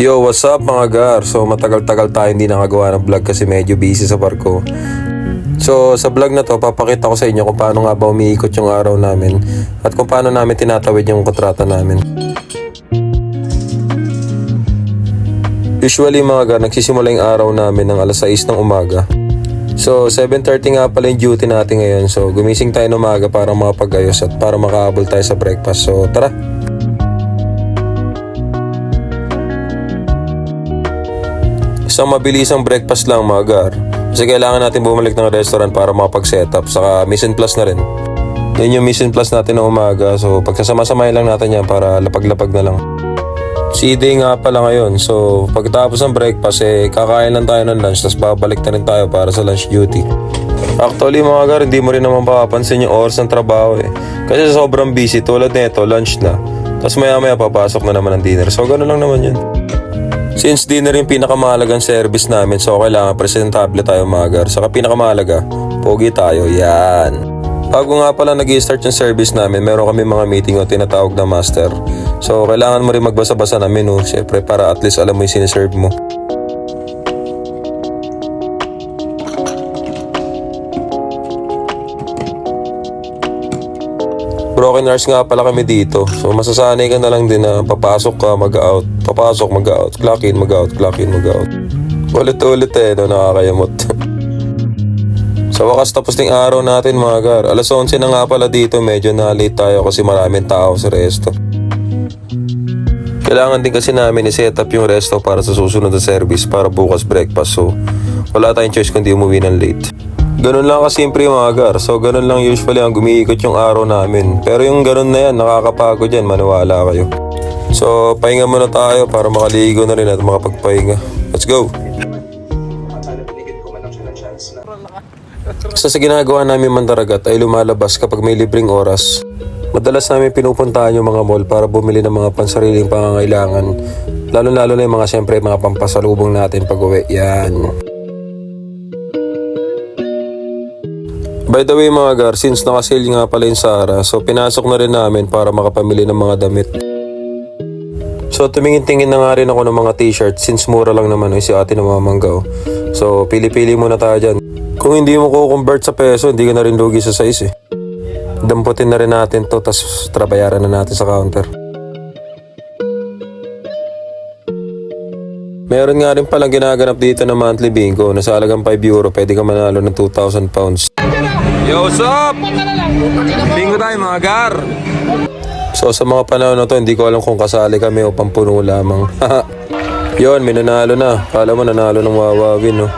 Yo, what's up mga gar? So matagal-tagal tayo hindi nakagawa ng vlog kasi medyo busy sa barko. So sa vlog na to, papakita ko sa inyo kung paano nga ba umiikot yung araw namin at kung paano namin tinatawid yung kontrata namin. Usually mga gar, nagsisimula yung araw namin ng alas 6 ng umaga. So 7:30 nga pala yung duty natin ngayon. So gumising tayo ng umaga para makapag-ayos at para makahabol tayo sa breakfast. So tara! Isang mabilisang breakfast lang mga gar. Kasi kailangan natin bumalik ng restaurant para makapag-setup. Saka mission plus na rin. Yan yung mission plus natin ng umaga. So pagsasama-samahin lang natin yan para lapag-lapag na lang. C-day nga pala ngayon. So pagkatapos ng breakfast kakain lang tayo ng lunch. Tapos babalik na rin tayo para sa lunch duty. Actually mga gar, hindi mo rin naman papapansin yung oras ng trabaho Kasi sobrang busy. Tulad nito, lunch na. Tapos maya-maya papasok na naman ang dinner. So gano'n lang naman yun. Since dinner yung pinakamahalagang service namin, so kailangan presentable tayo mga gar. Saka pinakamahalaga, pogi tayo, yan. Bago nga pala nag-i-start yung service namin, meron kami mga meeting o tinatawag na master. So kailangan mo rin magbasa-basa ng menu, syempre para at least alam mo yung siniserve mo. Broken hours nga pala kami dito. So masasanay ka na lang din na papasok ka, mag-out, papasok, mag-out, clock in, mag-out, clock in, mag-out. Ulit-ulit no, nakakayamot. Sa wakas tapos ng araw natin mga gar. Alas 11 na nga pala dito, medyo na-late tayo kasi maraming tao sa resto. Kailangan din kasi namin i-set up yung resto para sa susunod na service para bukas breakfast. So wala tayong choice kundi umuwi ng late. Ganun lang kasimple mga gar. So ganun lang usually ang gumiikot yung araw namin. Pero yung ganun na yan, nakakapagod yan, maniwala kayo. So pahinga muna tayo para makaligo na rin at makapagpahinga. Let's go! Sa ginagawa namin mandaragat ay lumalabas kapag may libreng oras. Madalas namin pinupuntahan yung mga mall para bumili ng mga pansariling pangangailangan. Lalo-lalo na yung mga siyempre mga pampasalubong natin pag uwi. Yan. By the way mga gar, since nakasale nga pala yung Zara, so pinasok na rin namin para makapamili ng mga damit. So tumingin-tingin na nga rin ako ng mga t-shirt since mura lang naman si ate na mamanggaw. So pili-pili muna tayo dyan. Kung hindi mo ko-convert sa peso, hindi ka na rin lugi sa size Damputin na rin natin to, tas trabayaran na natin sa counter. Meron nga rin palang ginaganap dito na monthly bingo na sa halagang €5, pwede ka manalo ng 2,000 pounds. Yo, what's up? Bingo tayo mga gar. So sa mga panahon na to, hindi ko alam kung kasali kami o pampuno lamang. Yon, may nanalo na. Kala mo nanalo ng wawawin, no?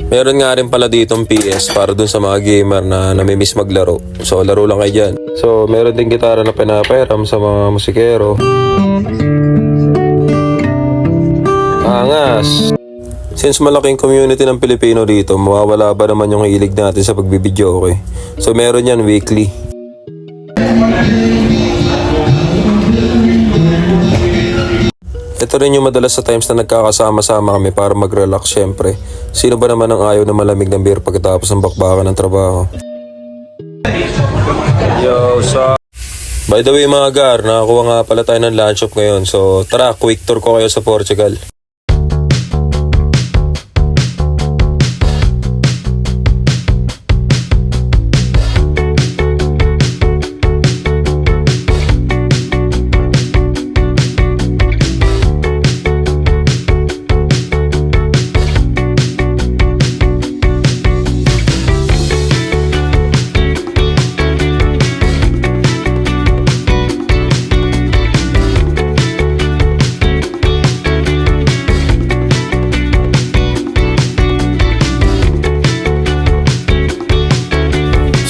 Meron nga rin pala ditong PS para dun sa mga gamer na namimiss maglaro. So laro lang kayo dyan. So meron din gitara na pinapairam sa mga musikero. Angas! Since malaking community ng Pilipino dito, mawawala ba naman yung hilig natin sa pagbibidyo, okay? So meron yan weekly. Ito rin yung madalas sa times na nagkakasama-sama kami para mag-relax syempre. Sino ba naman ang ayaw na malamig ng beer pagkatapos ng bakbakan ng trabaho? Yo, so by the way mga gar, nakakuha nga pala tayo ng lunch off ngayon. So tara, quick tour ko kayo sa Portugal.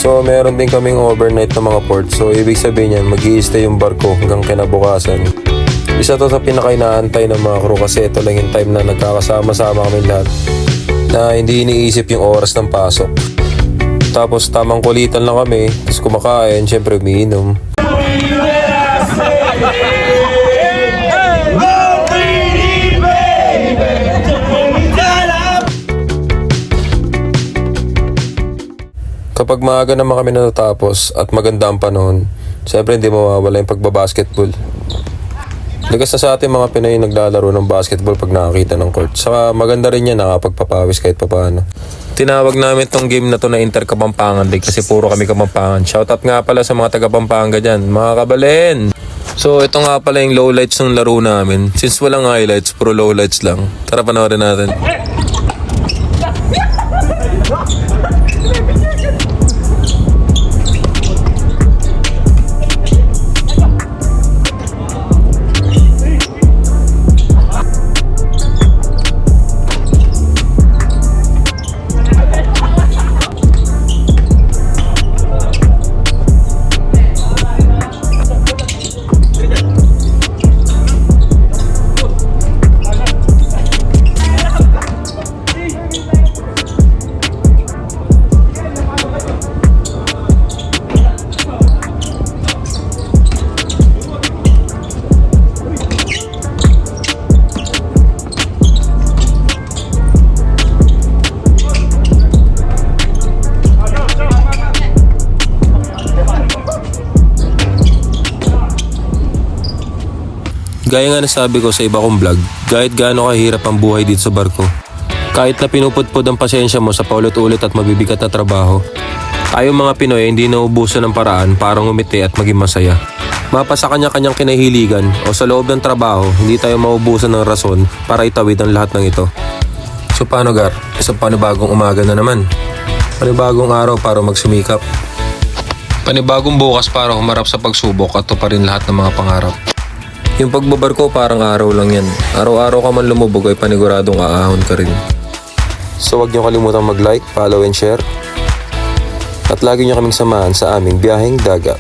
So meron din kaming overnight na mga port. So ibig sabihin yan, mag-i-stay yung barko hanggang kinabukasan. Isa to sa pinaka-inaantay ng mga crew kasi ito lang yung time na nagkakasama-sama kami lahat na hindi iniisip yung oras ng pasok. Tapos tamang kulitan lang kami, tapos kumakain, syempre umiinom. Kapag maaga naman kami natatapos at maganda ang panahon, Siyempre hindi mawawala yung pagbabasketball. Ligas na sa ating mga Pinoy naglalaro ng basketball pag nakakita ng court. Saka maganda rin yan, nakapagpapawis kahit papaano. Tinawag namin tong game na to na Inter Kapampangan League kasi puro kami Kapampangan. Shoutout nga pala sa mga taga Pampanga dyan, mga kabalin! So ito nga pala yung lowlights ng laro namin. Since walang highlights, puro lowlights lang. Tara panoorin natin. Gaya nga nasabi ko sa iba kong vlog, kahit gaano kahirap ang buhay dito sa barko, kahit na pinupudpud ang pasensya mo sa paulit-ulit at mabibigat na trabaho, tayong mga Pinoy hindi naubusan ng paraan para ngumiti at maging masaya. Mapa sa kanya-kanyang kinahiligan o sa loob ng trabaho, hindi tayo maubusan ng rason para itawid ang lahat ng ito. So paano Gar? Isang panibagong umaga na naman. Panibagong araw para magsumikap. Panibagong bukas para humarap sa pagsubok at tuparin lahat ng mga pangarap. Yung pagbabarko parang araw lang yan. Araw-araw ka man lumubog ay paniguradong aahon ka rin. So huwag niyo kalimutang mag-like, follow and share. At lagi niyo kaming samahan sa aming biyaheng dagat.